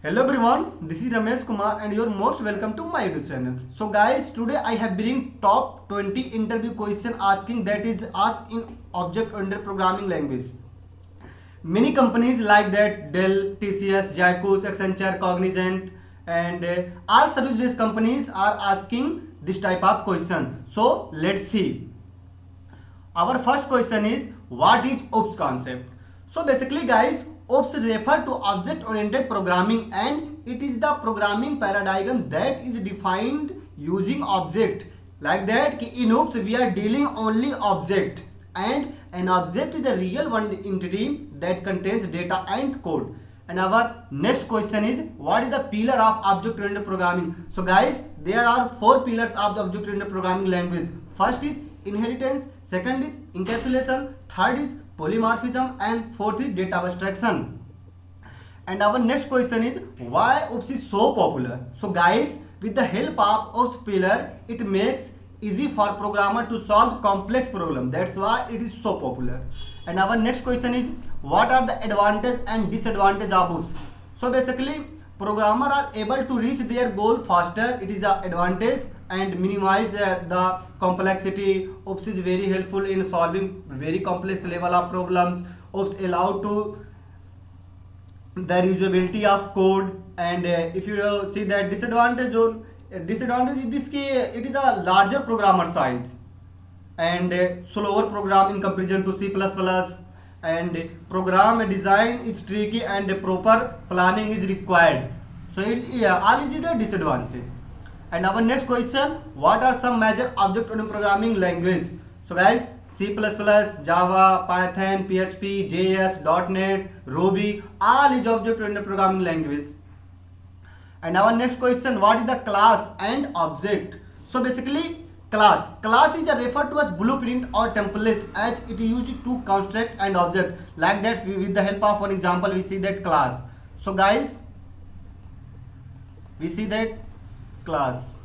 Hello everyone, this is Ramesh Kumar and you're most welcome to my YouTube channel. So guys, today I have bring top 20 interview question asking that is asked in object-oriented programming language. Many companies like that Dell, TCS, Jacuz, Accenture, Cognizant and all service-based companies are asking this type of question. So let's see. Our first question is what is OOPS concept? So basically guys, OOPS refer to object oriented programming and it is the programming paradigm that is defined using object. Like that in OOPS we are dealing only object and an object is a real one entity that contains data and code. And our next question is what is the pillar of object oriented programming? So guys, there are four pillars of the object oriented programming language. First is inheritance, second is encapsulation, third is polymorphism and fourth is data abstraction. And our next question is why OOPS is so popular? So guys, with the help of OOPS pillar, it makes easy for programmer to solve complex problem. That's why it is so popular. And our next question is what are the advantage and disadvantage of OOPS? So basically programmer are able to reach their goal faster. It is an advantage and minimize the complexity. OOPS is very helpful in solving very complex level of problems. OOPS allow to the reusability of code. And if you see that disadvantage is this it is a larger programmer size and slower program in comparison to C++, and program design is tricky and proper planning is required. So all is it a disadvantage. And our next question, what are some major object-oriented programming language? So guys, C++, Java, Python, PHP, JS, .NET, Ruby, all is object-oriented programming language. And our next question, what is the class and object? So basically class is referred to as blueprint or templates as it is used to construct an object. Like that with the help of one example we see that class. So guys, we see that class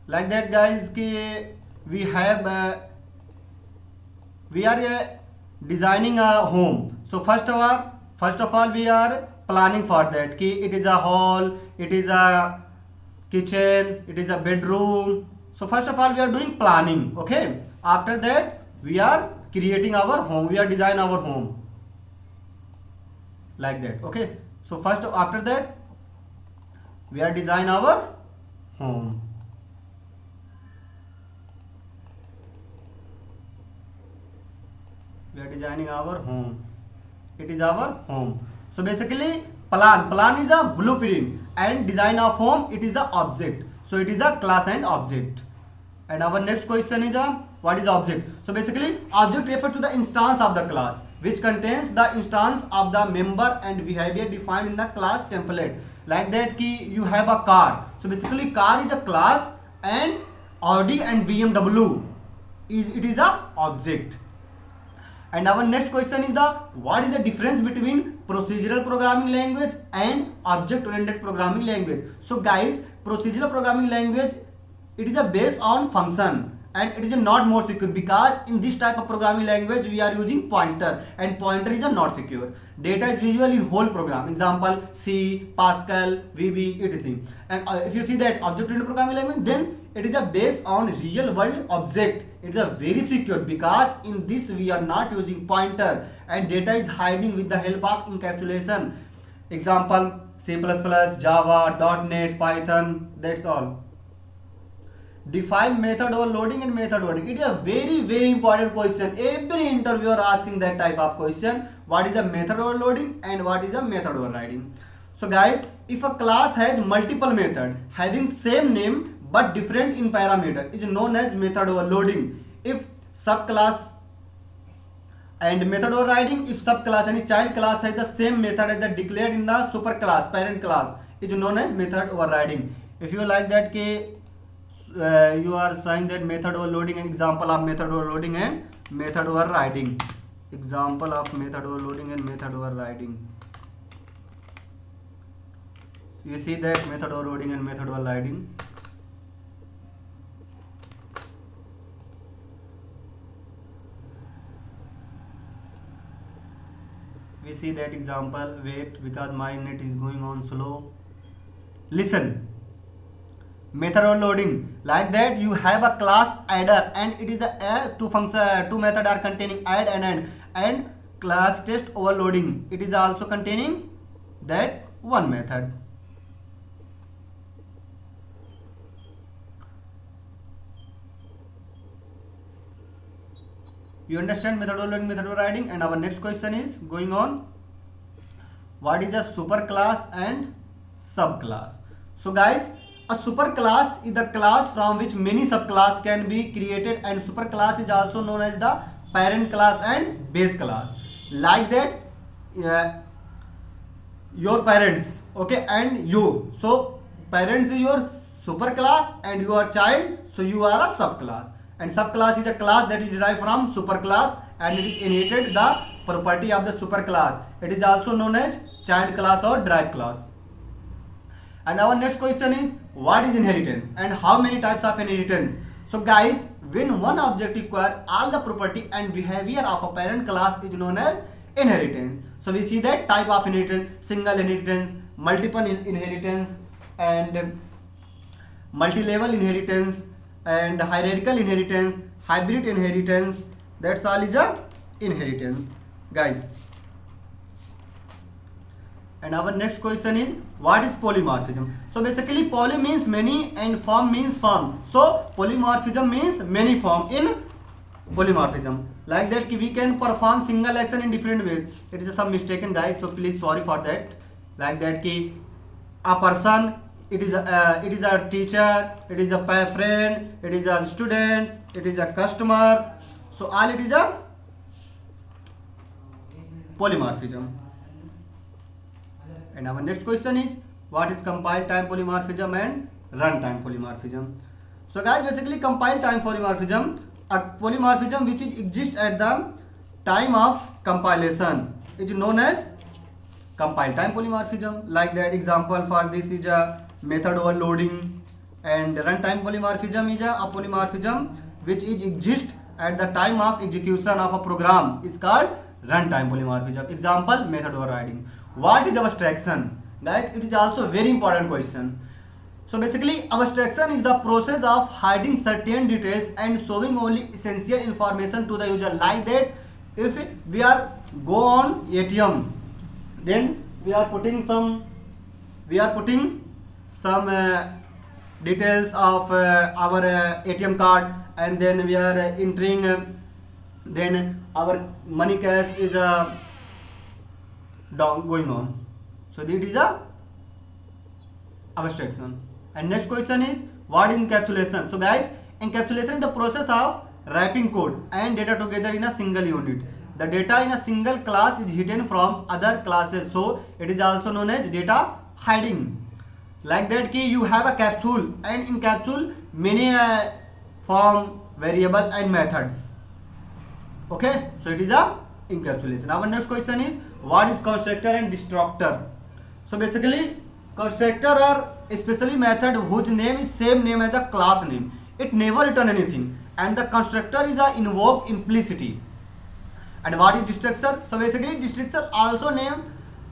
like that guys we have we are designing a home. So first of all we are planning for that it is a hall, it is a kitchen, it is a bedroom. So first of all we are doing planning. Okay, after that we are creating our home, we are designing our home like that. Okay, so first after that we are design our home. We are designing our home. It is our home. So basically plan is a blueprint and design of home it is the object. So it is a class and object. And our next question is what is object? So basically object refers to the instance of the class which contains the instance of the member and behavior defined in the class template. Like that you have a car. So basically car is a class and Audi and BMW it is a object. And our next question is what is the difference between procedural programming language and object oriented programming language? So guys, procedural programming language it is a based on function and it is not more secure because in this type of programming language we are using pointer and pointer is not secure. Data is visual in whole program, example C, Pascal, VB, etc. And if you see that object-oriented programming language, then it is a based on real world object. It is a very secure because in this we are not using pointer and data is hiding with the help of encapsulation. Example C++, Java, .NET, Python, that's all. Define method overloading and method overriding. It is a very important question. Every interviewer asking that type of question. What is a method overloading and what is a method overriding? So guys, if a class has multiple methods having same name but different in parameter is known as method overloading. If subclass and method overriding, if subclass any child class has the same method as the declared in the superclass parent class is known as method overriding. If you like that you are saying that method overloading and example of method overloading and method overriding. Example of method overloading and method overriding. You see that method overloading and method overriding. we see that example. Wait, because my net is going on slow. Listen, method overloading, like that you have a class adder and it is a two function, two method are containing add and end, and class test overloading, it is also containing that one method. You understand method overloading, method overriding? And our next question is going on, what is a superclass and subclass? So guys, a superclass is the class from which many subclass can be created, and superclass is also known as the parent class and base class. Like that, your parents, okay, and you. So parents is your superclass and your child, so you are a subclass. And subclass is a class that is derived from superclass and it is inherited the property of the superclass. It is also known as child class or derived class. And our next question is, what is inheritance and how many types of inheritance? So guys, when one object requires all the property and behavior of a parent class is known as inheritance. So we see that type of inheritance: single inheritance, multiple inheritance, and multi-level inheritance, and hierarchical inheritance, hybrid inheritance. That's all is a inheritance, guys. And our next question is, what is polymorphism? So basically poly means many and form means form. So polymorphism means many form in polymorphism. Like that we can perform single action in different ways. It is some mistaken, guys, so please sorry for that. Like that ki a person, it is a teacher, it is a friend, it is a student, it is a customer. So all it is a polymorphism. And our next question is, what is compile time polymorphism and runtime polymorphism? So guys, basically compile time polymorphism, a polymorphism which exists at the time of compilation, is known as compile time polymorphism. Like that example for this is a method overloading, and runtime polymorphism is a polymorphism which exists at the time of execution of a program is called runtime polymorphism. Example, method overriding. What is abstraction? Guys, it is also a very important question. So basically abstraction is the process of hiding certain details and showing only essential information to the user. Like that, if we are go on ATM, then we are putting some details of our ATM card, and then we are entering then our money cash is down going on. So it is a abstraction. And next question is, what is encapsulation? So guys, encapsulation is the process of wrapping code and data together in a single unit. The data in a single class is hidden from other classes, so it is also known as data hiding. Like that ki you have a capsule, and in capsule many form, variable and methods. Okay, so it is a encapsulation. Our next question is, what is constructor and destructor? So basically constructor are especially method whose name is same name as a class name. It never return anything, and the constructor is a invoke implicitly. And what is destructor? So basically destructor also named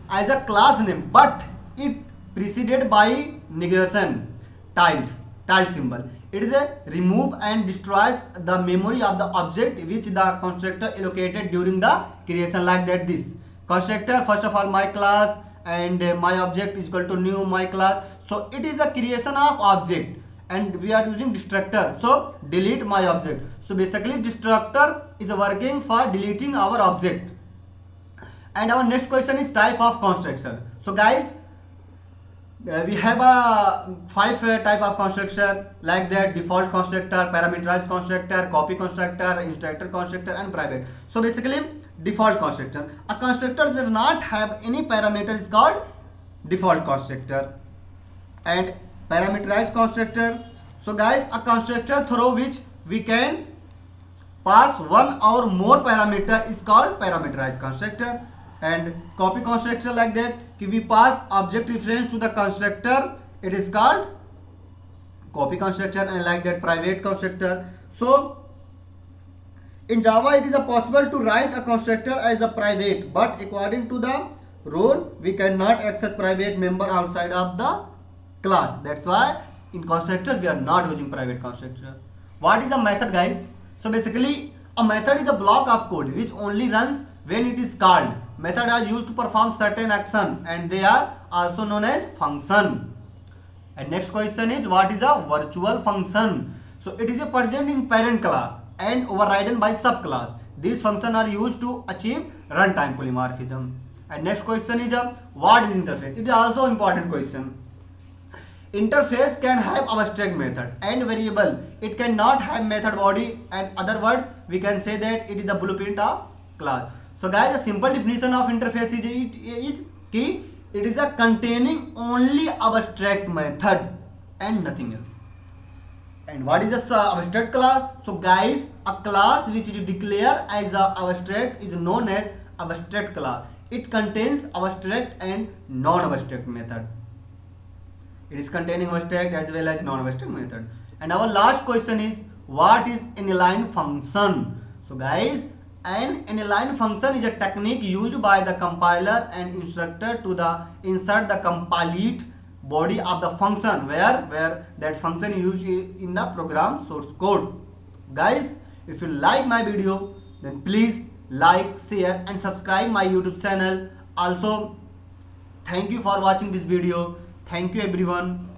as a class name, but it preceded by negation, tilde symbol. It is a remove and destroys the memory of the object which the constructor allocated during the creation. Like that, this constructor, first of all my class, and my object is equal to new my class. So it is a creation of object, and we are using destructor, so delete my object. So basically destructor is working for deleting our object. And our next question is type of constructor. So guys, we have a 5 type of constructor, like that: default constructor, parameterized constructor, copy constructor, instructor constructor, and private. So basically default constructor, a constructor does not have any parameter is called default constructor. And parameterized constructor, so guys, a constructor through which we can pass one or more parameter is called parameterized constructor. And copy constructor, like that, if we pass object reference to the constructor, it is called copy constructor. And like that, private constructor. So In Java, it is possible to write a constructor as a private, but according to the rule, we cannot access private member outside of the class. That's why in constructor we are not using private constructor. What is a method, guys? So basically, a method is a block of code which only runs when it is called. Methods are used to perform certain action, and they are also known as function. And next question is, what is a virtual function? So it is a present in parent class and overridden by subclass. These functions are used to achieve runtime polymorphism. And next question is, what is interface? It is also important question. Interface can have abstract method and variable. It cannot have method body, and other words we can say that it is the blueprint of class. So guys, a simple definition of interface is key. It is a containing only abstract method and nothing else. And what is a abstract class? So guys, a class which is declared as a abstract is known as abstract class. It contains abstract and non-abstract method. It is containing abstract as well as non-abstract method. And our last question is, what is inline function? So guys, an inline function is a technique used by the compiler and instructor to insert the complete body of the function where that function is used in the program source code. Guys, if you like my video, then please like, share and subscribe my YouTube channel. Also, thank you for watching this video. Thank you everyone.